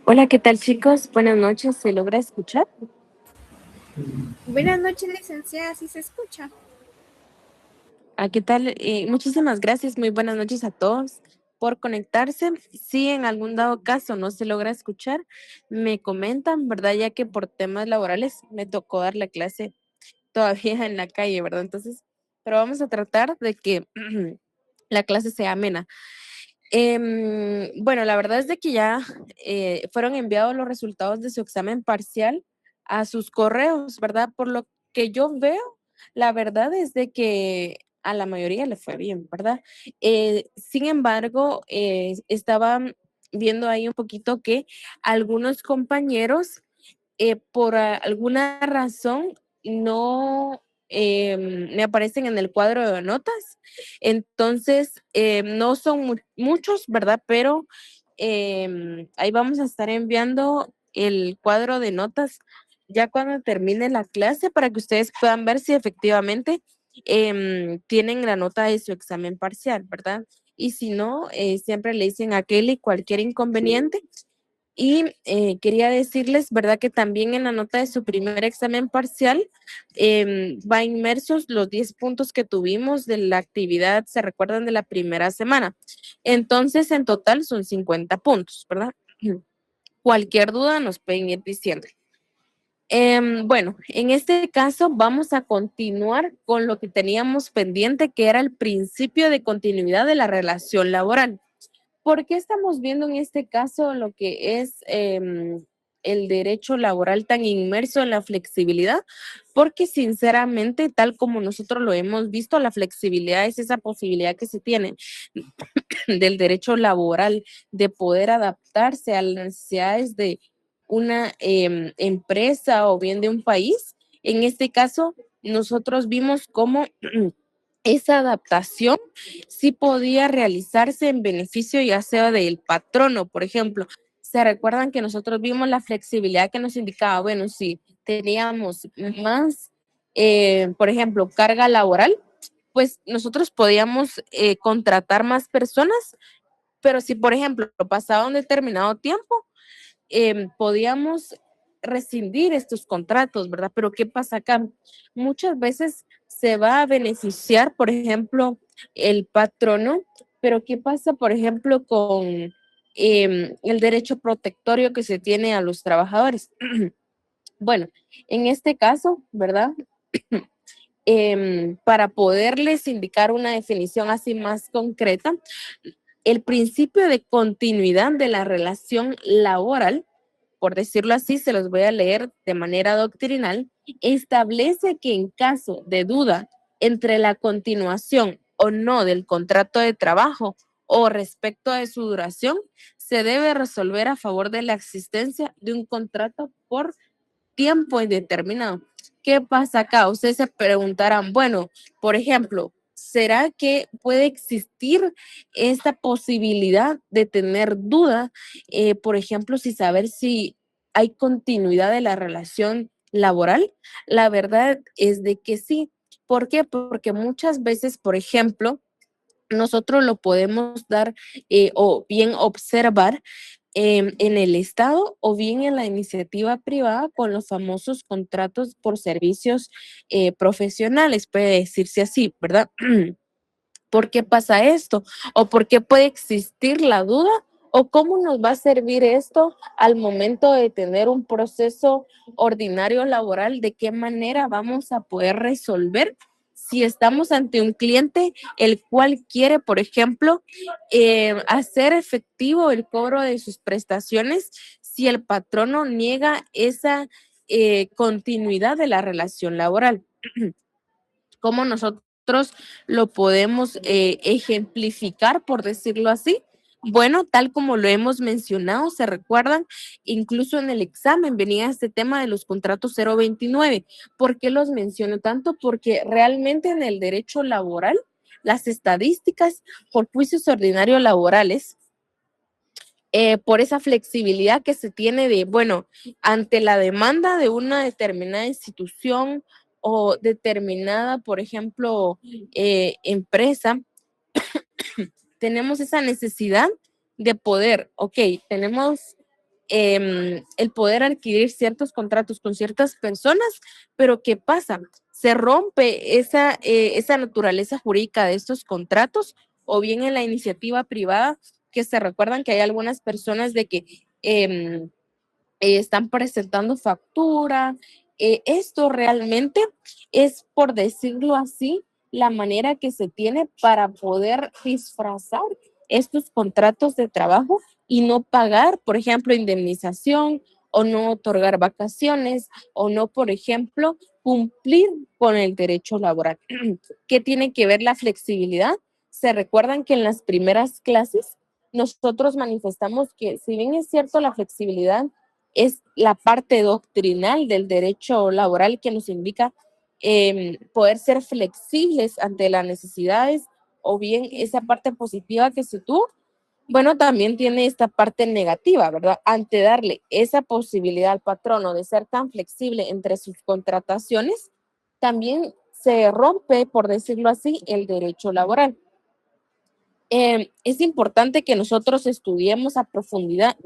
Hola, ¿qué tal chicos? Buenas noches, ¿se logra escuchar? Buenas noches, licenciada, ¿sí se escucha? ¿Qué tal? Muchísimas gracias, muy buenas noches a todos por conectarse. Si en algún dado caso no se logra escuchar, me comentan, ¿verdad? Ya que por temas laborales me tocó dar la clase todavía en la calle, ¿verdad? Entonces, pero vamos a tratar de que la clase sea amena. Bueno, la verdad es de que ya fueron enviados los resultados de su examen parcial a sus correos, ¿verdad? Por lo que yo veo, la verdad es de que a la mayoría le fue bien, ¿verdad? Sin embargo, estaba viendo ahí un poquito que algunos compañeros por alguna razón no me aparecen en el cuadro de notas. Entonces, no son muchos, ¿verdad? Pero ahí vamos a estar enviando el cuadro de notas ya cuando termine la clase para que ustedes puedan ver si efectivamente tienen la nota de su examen parcial, ¿verdad? Y si no, siempre le dicen a Kelly cualquier inconveniente y quería decirles, ¿verdad? Que también en la nota de su primer examen parcial va inmersos los 10 puntos que tuvimos de la actividad, se recuerdan de la primera semana. Entonces, en total son 50 puntos, ¿verdad? Cualquier duda nos pueden ir diciendo. Bueno, en este caso vamos a continuar con lo que teníamos pendiente, que era el principio de continuidad de la relación laboral. ¿Por qué estamos viendo en este caso lo que es el derecho laboral tan inmerso en la flexibilidad? Porque sinceramente, tal como nosotros lo hemos visto, la flexibilidad es esa posibilidad que se tiene del derecho laboral de poder adaptarse a las necesidades de una empresa o bien de un país. En este caso, nosotros vimos cómo esa adaptación sí podía realizarse en beneficio ya sea del patrono, por ejemplo. Se recuerdan que nosotros vimos la flexibilidad que nos indicaba, bueno, si teníamos más, por ejemplo, carga laboral, pues nosotros podíamos contratar más personas, pero si, por ejemplo, pasaba un determinado tiempo, podíamos rescindir estos contratos, ¿verdad? Pero ¿qué pasa acá? Muchas veces se va a beneficiar, por ejemplo, el patrono, pero ¿qué pasa, por ejemplo, con el derecho protectorio que se tiene a los trabajadores? Bueno, en este caso, ¿verdad? Para poderles indicar una definición así más concreta, el principio de continuidad de la relación laboral, por decirlo así, se los voy a leer de manera doctrinal, establece que en caso de duda entre la continuación o no del contrato de trabajo o respecto de su duración, se debe resolver a favor de la existencia de un contrato por tiempo indeterminado. ¿Qué pasa acá? Ustedes se preguntarán, bueno, por ejemplo, ¿será que puede existir esta posibilidad de tener duda, por ejemplo, si saber si hay continuidad de la relación laboral? La verdad es de que sí. ¿Por qué? Porque muchas veces, por ejemplo, nosotros lo podemos dar o bien observar en el Estado o bien en la iniciativa privada con los famosos contratos por servicios profesionales, puede decirse así, ¿verdad? ¿Por qué pasa esto? ¿O por qué puede existir la duda? ¿O cómo nos va a servir esto al momento de tener un proceso ordinario laboral? ¿De qué manera vamos a poder resolver si estamos ante un cliente el cual quiere, por ejemplo, hacer efectivo el cobro de sus prestaciones si el patrono niega esa continuidad de la relación laboral? ¿Cómo nosotros lo podemos ejemplificar, por decirlo así? Bueno, tal como lo hemos mencionado, se recuerdan, incluso en el examen venía este tema de los contratos 029. ¿Por qué los menciono tanto? Porque realmente en el derecho laboral, las estadísticas por juicios ordinarios laborales, por esa flexibilidad que se tiene de, bueno, ante la demanda de una determinada institución o determinada, por ejemplo, empresa, tenemos esa necesidad de poder, ok, tenemos el poder adquirir ciertos contratos con ciertas personas, pero ¿qué pasa? Se rompe esa naturaleza jurídica de estos contratos, o bien en la iniciativa privada, que se recuerdan que hay algunas personas de que están presentando factura. Esto realmente es, por decirlo así, la manera que se tiene para poder disfrazar estos contratos de trabajo y no pagar, por ejemplo, indemnización, o no otorgar vacaciones, o no, por ejemplo, cumplir con el derecho laboral. ¿Qué tiene que ver la flexibilidad? Se recuerdan que en las primeras clases nosotros manifestamos que, si bien es cierto, la flexibilidad es la parte doctrinal del derecho laboral que nos indica poder ser flexibles ante las necesidades, o bien esa parte positiva que se tuvo. Bueno, también tiene esta parte negativa, ¿verdad? Ante darle esa posibilidad al patrono de ser tan flexible entre sus contrataciones, también se rompe, por decirlo así, el derecho laboral. Es importante que nosotros estudiemos a profundidad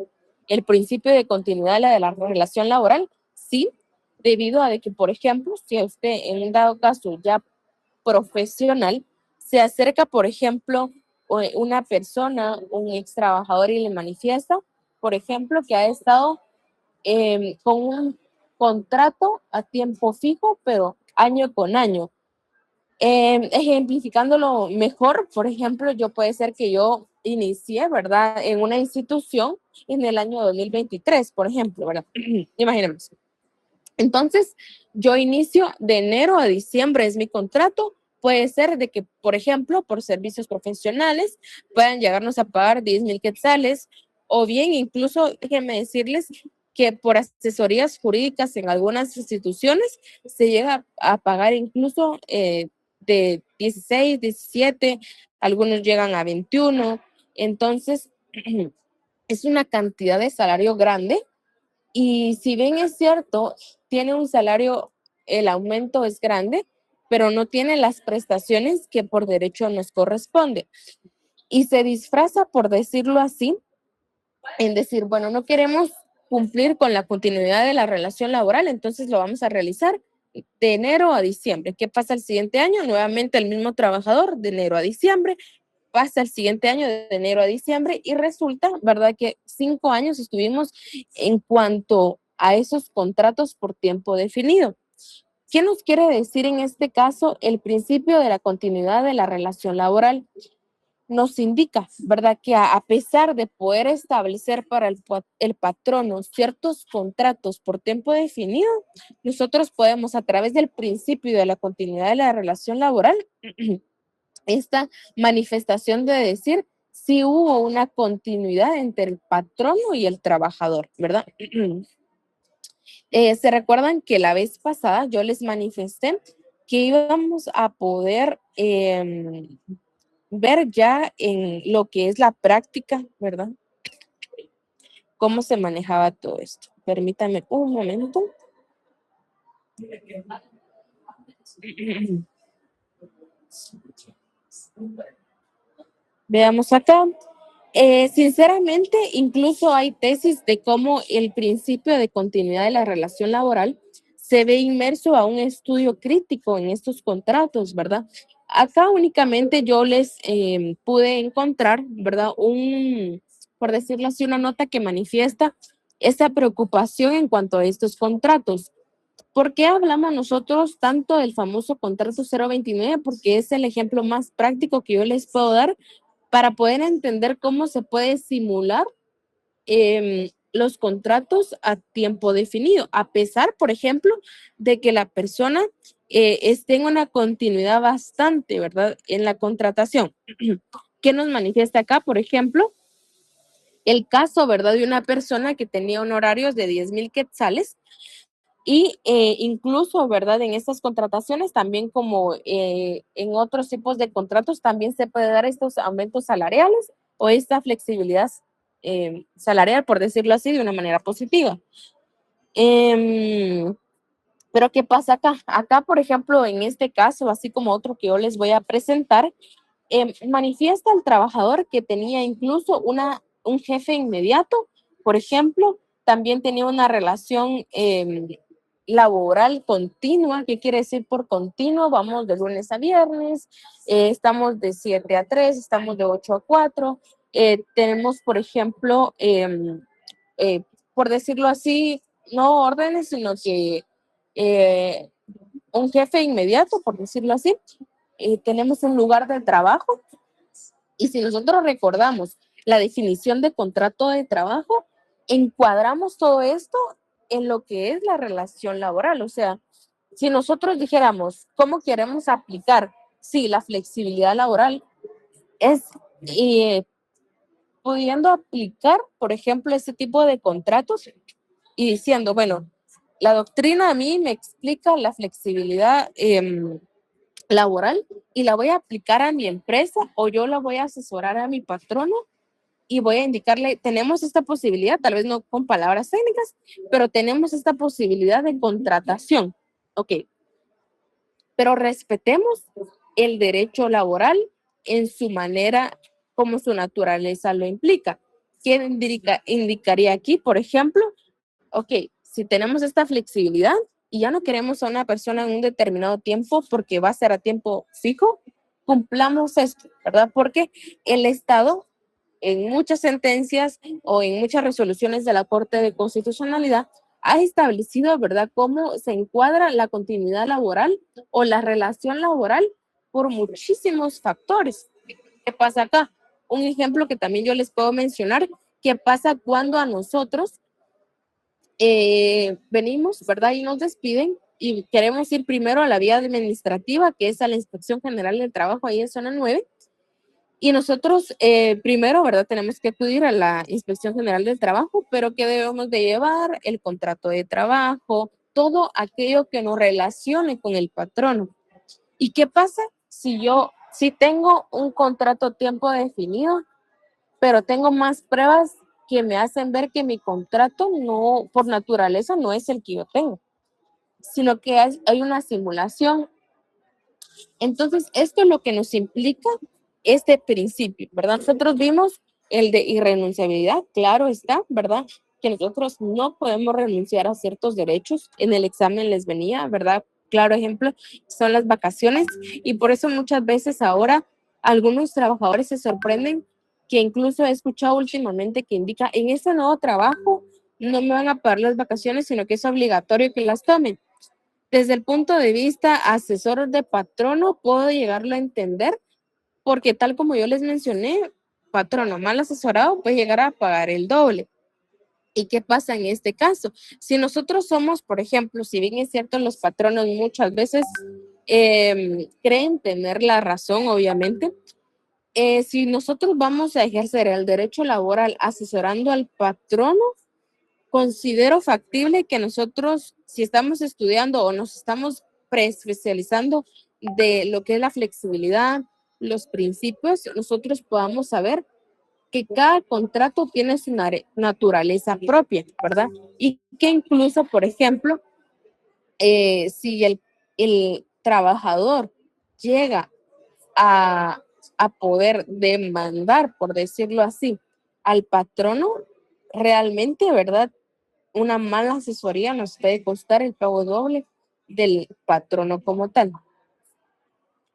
el principio de continuidad de la relación laboral, sí, debido a de que, por ejemplo, si usted en un dado caso ya profesional se acerca, por ejemplo, una persona, un ex trabajador, y le manifiesta, por ejemplo, que ha estado con un contrato a tiempo fijo, pero año con año. Ejemplificándolo mejor, por ejemplo, yo puede ser que yo inicié, ¿verdad?, en una institución en el año 2023, por ejemplo, ¿verdad? Imaginemos. Entonces, yo inicio de enero a diciembre, es mi contrato. Puede ser de que, por ejemplo, por servicios profesionales, puedan llegarnos a pagar 10,000 quetzales, o bien incluso, déjenme decirles que por asesorías jurídicas en algunas instituciones se llega a pagar incluso de 16, 17, algunos llegan a 21. Entonces, es una cantidad de salario grande, y si bien es cierto, tiene un salario, el aumento es grande, pero no tiene las prestaciones que por derecho nos corresponde. Y se disfraza, por decirlo así, en decir, bueno, no queremos cumplir con la continuidad de la relación laboral, entonces lo vamos a realizar de enero a diciembre. ¿Qué pasa el siguiente año? Nuevamente el mismo trabajador, de enero a diciembre. Pasa el siguiente año, de enero a diciembre, y resulta, ¿verdad?, que 5 años estuvimos en cuanto a esos contratos por tiempo definido. ¿Qué nos quiere decir en este caso el principio de la continuidad de la relación laboral? Nos indica, ¿verdad?, que a pesar de poder establecer para el patrono ciertos contratos por tiempo definido, nosotros podemos, a través del principio de la continuidad de la relación laboral, esta manifestación de decir si hubo una continuidad entre el patrono y el trabajador, ¿verdad? Se recuerdan que la vez pasada yo les manifesté que íbamos a poder ver ya en lo que es la práctica, ¿verdad? Cómo se manejaba todo esto. Permítanme un momento. Veamos acá. Sinceramente, incluso hay tesis de cómo el principio de continuidad de la relación laboral se ve inmerso a un estudio crítico en estos contratos, ¿verdad? Acá únicamente yo les pude encontrar, ¿verdad?, por decirlo así, una nota que manifiesta esa preocupación en cuanto a estos contratos. ¿Por qué hablamos nosotros tanto del famoso contrato 029? Porque es el ejemplo más práctico que yo les puedo dar para poder entender cómo se puede simular los contratos a tiempo definido, a pesar, por ejemplo, de que la persona esté en una continuidad bastante, ¿verdad?, en la contratación. ¿Qué nos manifiesta acá? Por ejemplo, el caso, ¿verdad?, de una persona que tenía honorarios de 10,000 quetzales, y incluso, ¿verdad?, en estas contrataciones, también como en otros tipos de contratos, también se puede dar estos aumentos salariales o esta flexibilidad salarial, por decirlo así, de una manera positiva. Em, pero ¿qué pasa acá? Acá, por ejemplo, en este caso, así como otro que yo les voy a presentar, manifiesta el trabajador que tenía incluso un jefe inmediato, por ejemplo, también tenía una relación laboral continua. ¿Qué quiere decir por continuo? Vamos de lunes a viernes, estamos de 7 a 3, estamos de 8 a 4. Tenemos, por ejemplo, por decirlo así, no órdenes, sino que un jefe inmediato, por decirlo así. Tenemos un lugar de trabajo y si nosotros recordamos la definición de contrato de trabajo, encuadramos todo esto en lo que es la relación laboral. O sea, si nosotros dijéramos cómo queremos aplicar, sí, la flexibilidad laboral es pudiendo aplicar, por ejemplo, ese tipo de contratos y diciendo, bueno, la doctrina a mí me explica la flexibilidad laboral y la voy a aplicar a mi empresa o yo la voy a asesorar a mi patrono y voy a indicarle, tenemos esta posibilidad, tal vez no con palabras técnicas, pero tenemos esta posibilidad de contratación. Ok, pero respetemos el derecho laboral en su manera, como su naturaleza lo implica. ¿Qué indicaría aquí? Por ejemplo, ok, si tenemos esta flexibilidad y ya no queremos a una persona en un determinado tiempo porque va a ser a tiempo fijo, cumplamos esto, ¿verdad? Porque el Estado en muchas sentencias o en muchas resoluciones de la Corte de Constitucionalidad ha establecido, ¿verdad?, cómo se encuadra la continuidad laboral o la relación laboral por muchísimos factores. ¿Qué pasa acá? Un ejemplo que también yo les puedo mencionar, ¿qué pasa cuando a nosotros venimos, ¿verdad? Y nos despiden y queremos ir primero a la vía administrativa, que es a la Inspección General del Trabajo, ahí en zona 9, y nosotros primero, ¿verdad? Tenemos que acudir a la Inspección General del Trabajo, pero ¿qué debemos de llevar? El contrato de trabajo, todo aquello que nos relacione con el patrono. ¿Y qué pasa si tengo un contrato a tiempo definido, pero tengo más pruebas que me hacen ver que mi contrato no, por naturaleza, no es el que yo tengo, sino que hay una simulación? Entonces, esto es lo que nos implica este principio, ¿verdad? Nosotros vimos el de irrenunciabilidad, claro está, ¿verdad? Que nosotros no podemos renunciar a ciertos derechos. En el examen les venía, ¿verdad? Claro ejemplo, son las vacaciones y por eso muchas veces ahora algunos trabajadores se sorprenden que incluso he escuchado últimamente que indica, en este nuevo trabajo no me van a pagar las vacaciones, sino que es obligatorio que las tomen. Desde el punto de vista asesor de patrono, puedo llegarlo a entender, porque tal como yo les mencioné, patrono mal asesorado puede llegar a pagar el doble. ¿Y qué pasa en este caso? Si nosotros somos, por ejemplo, si bien es cierto, los patronos muchas veces creen tener la razón, obviamente, si nosotros vamos a ejercer el derecho laboral asesorando al patrono, considero factible que nosotros, si estamos estudiando o nos estamos preespecializando de lo que es la flexibilidad, los principios, nosotros podamos saber que cada contrato tiene su naturaleza propia, ¿verdad? Y que incluso, por ejemplo, si el trabajador llega a poder demandar, por decirlo así, al patrono, realmente, ¿verdad? Una mala asesoría nos puede costar el pago doble del patrono como tal.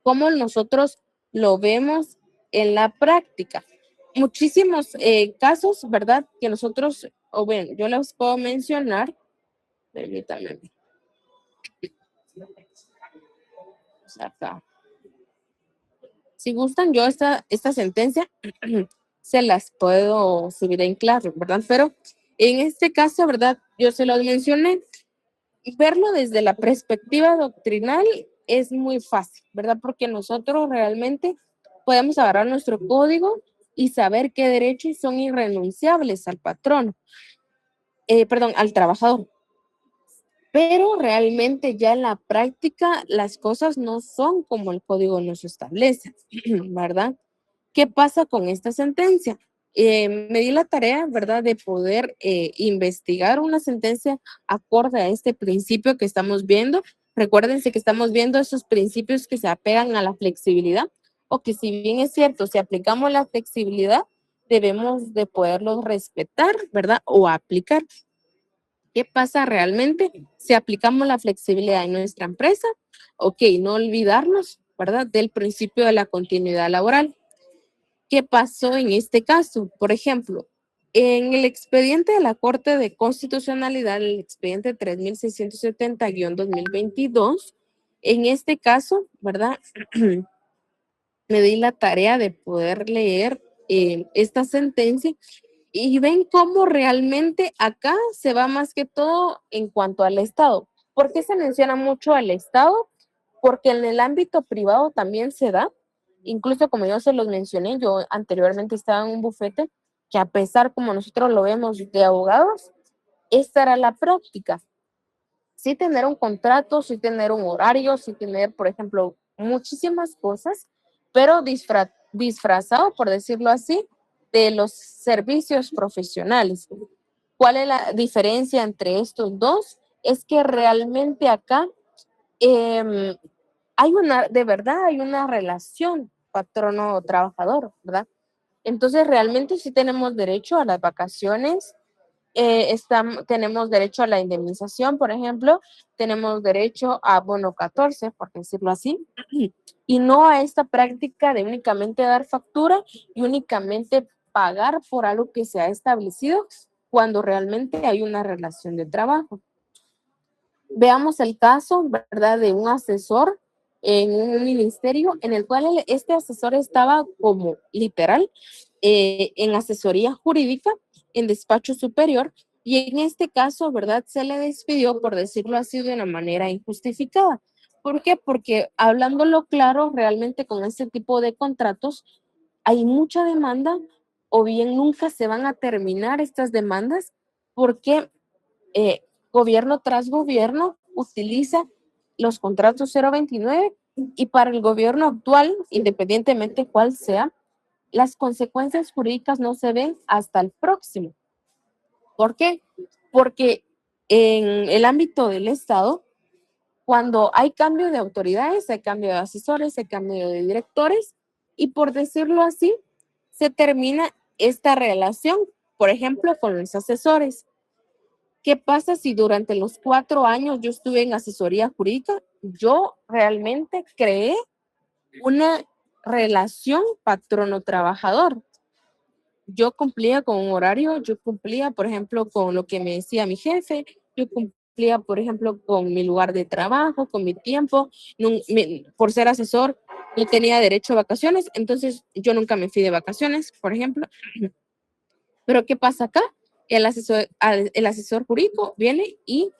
¿Cómo nosotros lo vemos en la práctica? Muchísimos casos, ¿verdad? Que nosotros, o bueno, yo les puedo mencionar, permítanme, acá. Si gustan, yo esta sentencia se las puedo subir en clase, ¿verdad? Pero en este caso, ¿verdad? Yo se los mencioné. Verlo desde la perspectiva doctrinal es muy fácil, ¿verdad? Porque nosotros realmente podemos agarrar nuestro código y saber qué derechos son irrenunciables al patrón, perdón, al trabajador. Pero realmente ya en la práctica las cosas no son como el código nos establece, ¿verdad? ¿Qué pasa con esta sentencia? Me di la tarea, ¿verdad?, de poder investigar una sentencia acorde a este principio que estamos viendo. Recuérdense que estamos viendo esos principios que se apegan a la flexibilidad, o que si bien es cierto, si aplicamos la flexibilidad, debemos de poderlos respetar, ¿verdad?, o aplicar. ¿Qué pasa realmente si aplicamos la flexibilidad en nuestra empresa? Ok, no olvidarnos, ¿verdad?, del principio de la continuidad laboral. ¿Qué pasó en este caso? Por ejemplo, en el expediente de la Corte de Constitucionalidad, el expediente 3670-2022, en este caso, ¿verdad? Me di la tarea de poder leer esta sentencia y ven cómo realmente acá se va más que todo en cuanto al Estado. ¿Por qué se menciona mucho al Estado? Porque en el ámbito privado también se da. Incluso como yo se los mencioné, yo anteriormente estaba en un bufete que a pesar como nosotros lo vemos de abogados, esta era la práctica. Sí tener un contrato, sí tener un horario, sí tener, por ejemplo, muchísimas cosas, pero disfrazado, por decirlo así, de los servicios profesionales. ¿Cuál es la diferencia entre estos dos? Es que realmente acá eh, hay una, de verdad, hay una relación patrono-trabajador, ¿verdad? Entonces, realmente sí tenemos derecho a las vacaciones, tenemos derecho a la indemnización, por ejemplo, tenemos derecho a bono 14, por decirlo así, y no a esta práctica de únicamente dar factura y únicamente pagar por algo que se ha establecido cuando realmente hay una relación de trabajo. Veamos el caso, ¿verdad?, de un asesor en un ministerio en el cual este asesor estaba como literal en asesoría jurídica, en despacho superior, y en este caso, ¿verdad?, se le despidió, por decirlo así, de una manera injustificada. ¿Por qué? Porque hablándolo claro, realmente con este tipo de contratos hay mucha demanda o bien nunca se van a terminar estas demandas porque eh, gobierno tras gobierno utiliza los contratos 029 y para el gobierno actual, independientemente cuál sea, las consecuencias jurídicas no se ven hasta el próximo. ¿Por qué? Porque en el ámbito del Estado, cuando hay cambio de autoridades, hay cambio de asesores, hay cambio de directores, y por decirlo así, se termina esta relación, por ejemplo, con los asesores. ¿Qué pasa si durante los 4 años yo estuve en asesoría jurídica? Yo realmente creé una relación patrono-trabajador. Yo cumplía con un horario, yo cumplía, por ejemplo, con lo que me decía mi jefe, yo cumplía, por ejemplo, con mi lugar de trabajo, con mi tiempo. Por ser asesor, yo tenía derecho a vacaciones, entonces yo nunca me fui de vacaciones, por ejemplo. Pero ¿qué pasa acá? El asesor jurídico viene y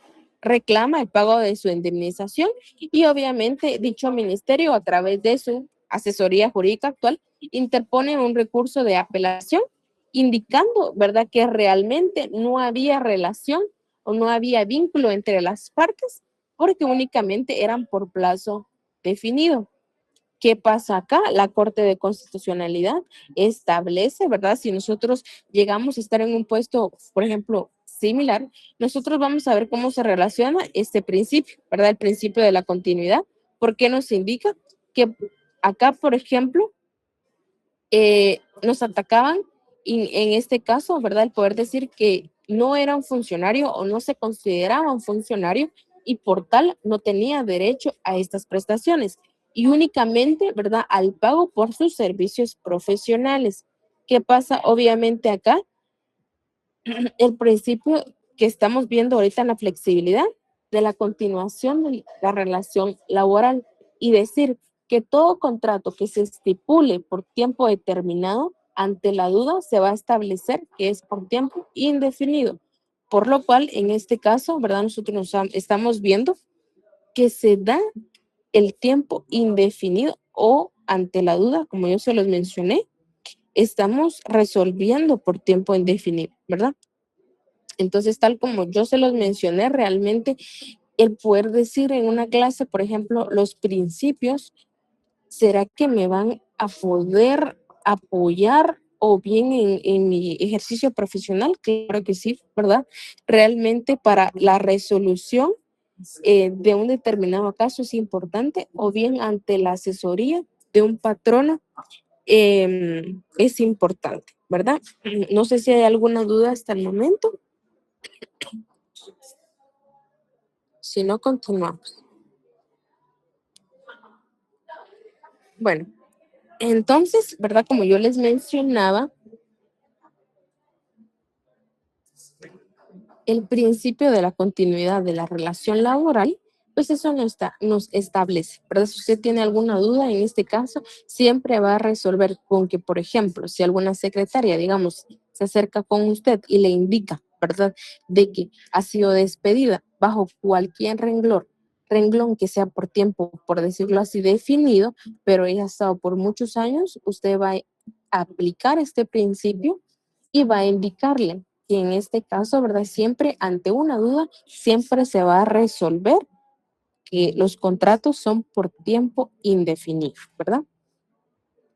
reclama el pago de su indemnización y obviamente dicho ministerio a través de su asesoría jurídica actual interpone un recurso de apelación indicando, ¿verdad?, que realmente no había relación o no había vínculo entre las partes porque únicamente eran por plazo definido. ¿Qué pasa acá? La Corte de Constitucionalidad establece, ¿verdad? Si nosotros llegamos a estar en un puesto, por ejemplo, similar, nosotros vamos a ver cómo se relaciona este principio, ¿verdad? El principio de la continuidad. ¿Por qué nos indica que acá, por ejemplo, nos atacaban y en este caso, ¿verdad? El poder decir que no era un funcionario o no se consideraba un funcionario y por tal no tenía derecho a estas prestaciones y únicamente, ¿verdad?, al pago por sus servicios profesionales. ¿Qué pasa? Obviamente acá el principio que estamos viendo ahorita en la flexibilidad de la continuación de la relación laboral y decir que todo contrato que se estipule por tiempo determinado, ante la duda se va a establecer que es por tiempo indefinido. Por lo cual, en este caso, ¿verdad? Nosotros estamos viendo que se da el tiempo indefinido o ante la duda, como yo se los mencioné, estamos resolviendo por tiempo indefinido, ¿verdad? Entonces, tal como yo se los mencioné, realmente el poder decir en una clase, por ejemplo, los principios, ¿será que me van a poder apoyar o bien en mi ejercicio profesional? Claro que sí, ¿verdad? Realmente para la resolución de un determinado caso es importante o bien ante la asesoría de un patrono es importante, ¿verdad? No sé si hay alguna duda hasta el momento. Si no, continuamos. Bueno, entonces, ¿verdad? Como yo les mencionaba, el principio de la continuidad de la relación laboral, pues eso no está, nos establece, ¿verdad? Si usted tiene alguna duda en este caso, siempre va a resolver con que, por ejemplo, si alguna secretaria, digamos, se acerca con usted y le indica, ¿verdad?, de que ha sido despedida bajo cualquier renglón que sea por tiempo, por decirlo así, definido, pero ella ha estado por muchos años, usted va a aplicar este principio y va a indicarle que en este caso, ¿verdad? Siempre ante una duda, siempre se va a resolver que los contratos son por tiempo indefinido, ¿verdad?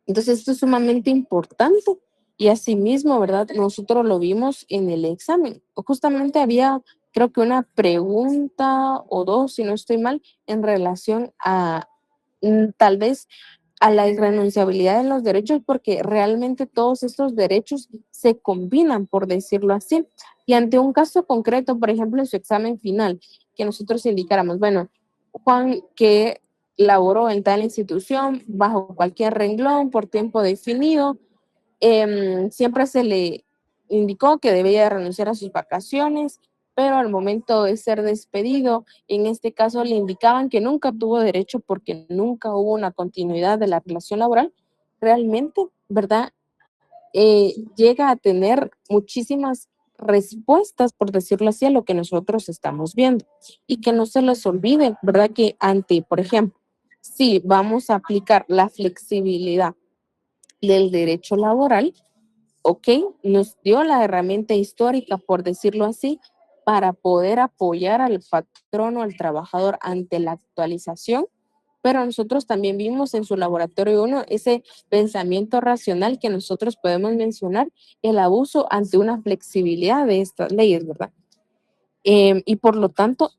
Entonces, esto es sumamente importante y asimismo, ¿verdad? Nosotros lo vimos en el examen. Justamente había, creo que una pregunta o dos, si no estoy mal, en relación a tal vez a la irrenunciabilidad de los derechos, porque realmente todos estos derechos se combinan, por decirlo así. Y ante un caso concreto, por ejemplo, en su examen final, que nosotros indicáramos, bueno, Juan, que laboró en tal institución bajo cualquier renglón por tiempo definido, siempre se le indicó que debía renunciar a sus vacaciones, pero al momento de ser despedido, en este caso le indicaban que nunca tuvo derecho porque nunca hubo una continuidad de la relación laboral. Realmente, ¿verdad? Llega a tener muchísimas respuestas, por decirlo así, a lo que nosotros estamos viendo. Y que no se les olvide, ¿verdad? Que ante, por ejemplo, si vamos a aplicar la flexibilidad del derecho laboral, ok, nos dio la herramienta histórica, por decirlo así, para poder apoyar al patrón o al trabajador ante la actualización, pero nosotros también vimos en su laboratorio uno ese pensamiento racional que nosotros podemos mencionar, el abuso ante una flexibilidad de estas leyes, ¿verdad? Y por lo tanto,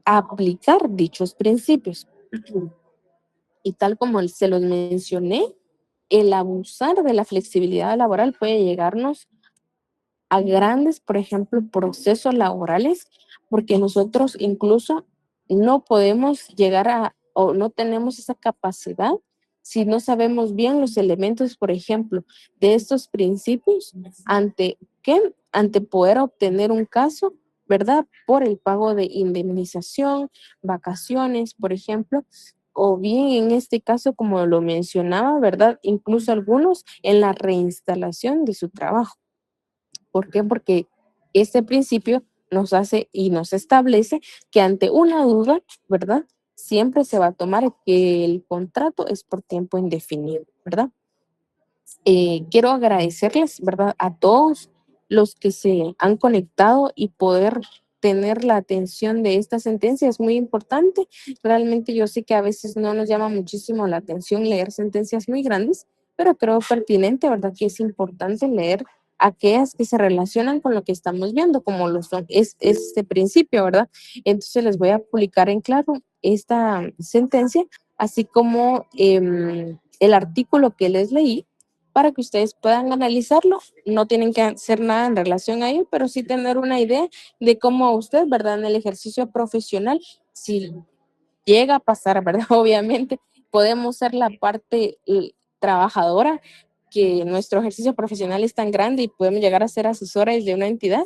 aplicar dichos principios. Y tal como se los mencioné, el abusar de la flexibilidad laboral puede llegarnos a grandes, por ejemplo, procesos laborales, porque nosotros incluso no podemos llegar a, o no tenemos esa capacidad si no sabemos bien los elementos, por ejemplo, de estos principios, ante qué, ante poder obtener un caso, ¿verdad? Por el pago de indemnización, vacaciones, por ejemplo, o bien en este caso, como lo mencionaba, ¿verdad? Incluso algunos en la reinstalación de su trabajo. ¿Por qué? Porque este principio nos hace y nos establece que ante una duda, ¿verdad? Siempre se va a tomar que el contrato es por tiempo indefinido, ¿verdad? Quiero agradecerles, ¿verdad? A todos los que se han conectado y poder tener la atención de esta sentencia es muy importante. Realmente yo sé que a veces no nos llama muchísimo la atención leer sentencias muy grandes, pero creo pertinente, ¿verdad? Que es importante leer aquellas que se relacionan con lo que estamos viendo, como lo son, es este principio, ¿verdad? Entonces les voy a publicar en claro esta sentencia, así como el artículo que les leí para que ustedes puedan analizarlo. No tienen que hacer nada en relación a ello, pero sí tener una idea de cómo usted, ¿verdad? En el ejercicio profesional, si llega a pasar, ¿verdad? Obviamente, podemos ser la parte trabajadora, que nuestro ejercicio profesional es tan grande y podemos llegar a ser asesores de una entidad,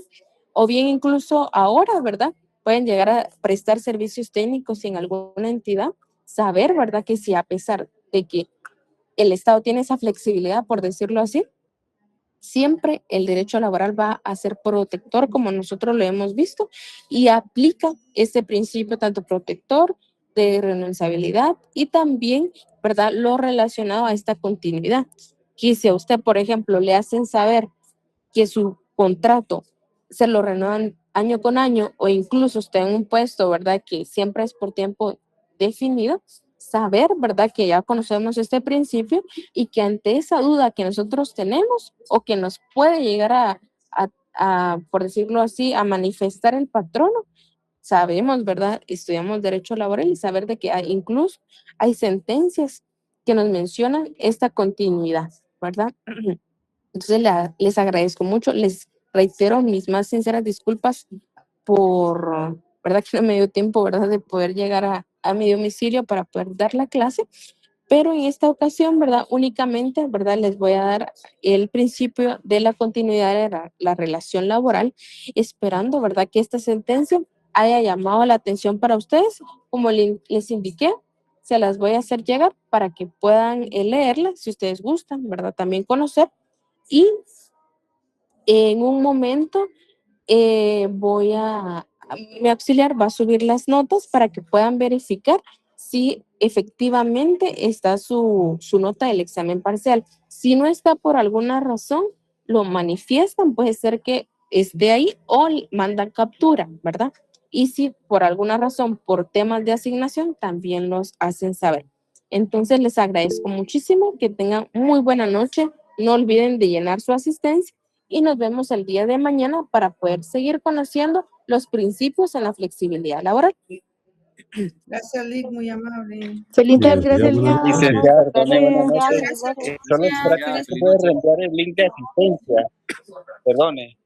o bien incluso ahora, ¿verdad? Pueden llegar a prestar servicios técnicos en alguna entidad, saber, ¿verdad? Que si a pesar de que el Estado tiene esa flexibilidad, por decirlo así, siempre el derecho laboral va a ser protector, como nosotros lo hemos visto, y aplica ese principio tanto protector de renunciabilidad y también, ¿verdad?, lo relacionado a esta continuidad. Que si a usted, por ejemplo, le hacen saber que su contrato se lo renuevan año con año o incluso usted en un puesto, ¿verdad? Que siempre es por tiempo definido, saber, ¿verdad? Que ya conocemos este principio y que ante esa duda que nosotros tenemos o que nos puede llegar por decirlo así, a manifestar el patrono, sabemos, ¿verdad? Estudiamos derecho laboral y saber de que incluso hay sentencias que nos mencionan esta continuidad, ¿verdad? Entonces les agradezco mucho, les reitero mis más sinceras disculpas ¿verdad? Que no me dio tiempo, ¿verdad? De poder llegar a mi domicilio para poder dar la clase. Pero en esta ocasión, ¿verdad? Únicamente, ¿verdad? Les voy a dar el principio de la continuidad de la relación laboral, esperando, ¿verdad? Que esta sentencia haya llamado la atención para ustedes. Como les indiqué, se las voy a hacer llegar para que puedan leerla, si ustedes gustan, ¿verdad? También conocer. Y en un momento mi auxiliar va a subir las notas para que puedan verificar si efectivamente está su nota del examen parcial. Si no está por alguna razón, lo manifiestan, puede ser que esté ahí o mandan captura, ¿verdad? Y si por alguna razón, por temas de asignación, también los hacen saber. Entonces les agradezco muchísimo, que tengan muy buena noche. No olviden de llenar su asistencia y nos vemos el día de mañana para poder seguir conociendo los principios en la flexibilidad laboral. Gracias, Lick, muy amable. Feliz Buenos tarde, días, buenas licenciada. noches. Licenciada, perdone, buenas Gracias. noches. Gracias, Solo licenciada. para que me puede reenviar el link de asistencia. Perdone.